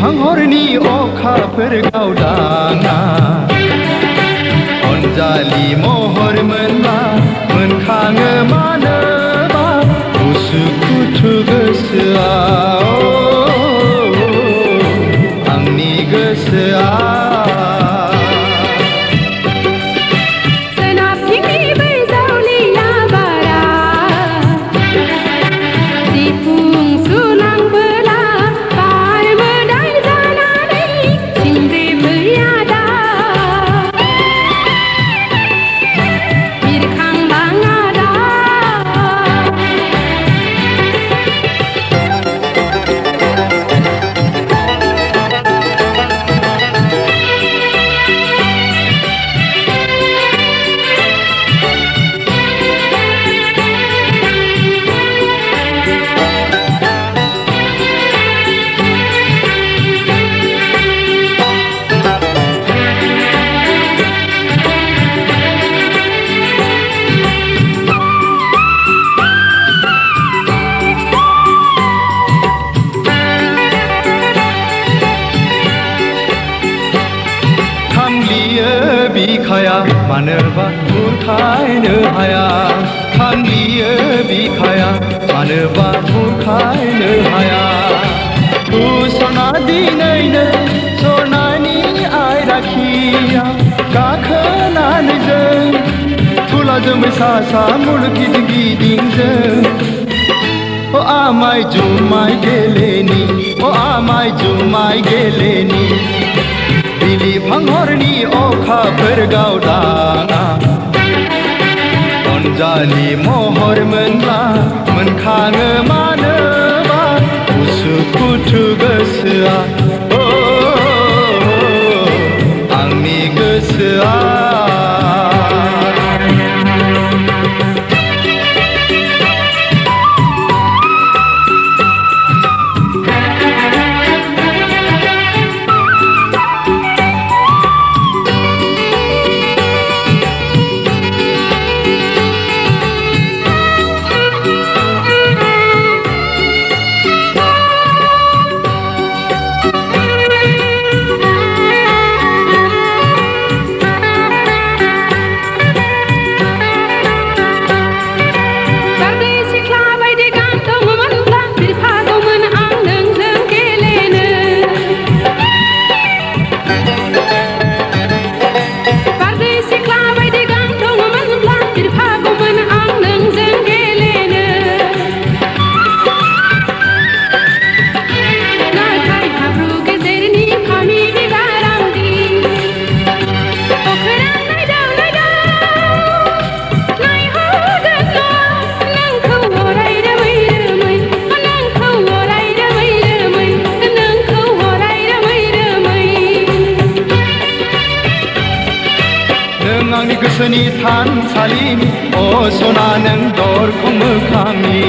भांहरनि अखाफोर गावदाङा अनजालि महर मोनबा मोनखाङो मानोबा उसुखुथु गोसोआ आंनि गोसोआ बिखाया मानोबा बुरखायनो हाया थांलियो बिखाया मानोबा बुरखायनो हाया गुसना दिनैनो जनानि आइराखिया गाखोनानै जों थुला जोमै सा सा मुलुग गिदिं गिदिंजों अ आमाय जुमाय गेलेनि अ आमाय जुमाय गेलेनि बिलि भांहरनि अखाफोर गावदाङा अनजालि महर मोनब्ला मोनखाङो मानोबा उसुखुथु गोसोआ आंनि गोसोआ आंनि गोसोनि थानसालिनि असना नों दरखं मोखांनि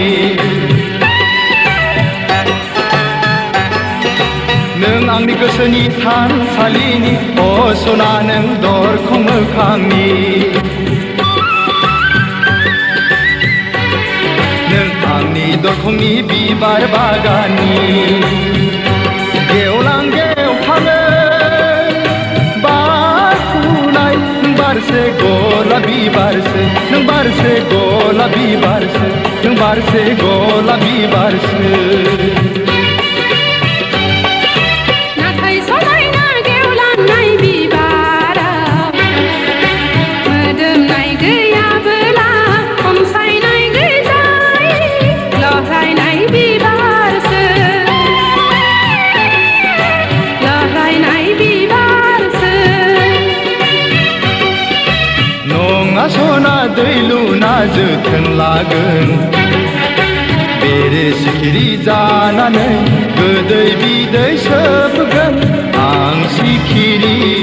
नों आंनि गोसोनि थानसालिनि असना नों दरखं मोखांनि नों आंनि दरखंनि बिबार बागाननि गेवलां गेवथाङो बारसे गलाबी बारसे नों बारसे गलाबी बारसे नों बारसे गलाबी बारसे नाथाय समायना गेवलांनाय बिबारा मोदोमनाय गैयाबोला खमसायनाय गैजाय लहरायनाय बिबारसो लहरायनाय बिबारसो नङा सना दै लुना जोथोन लागोन बेरे सिखिरि जानानै गोदै बिदै सोबगोन आं सिखिरि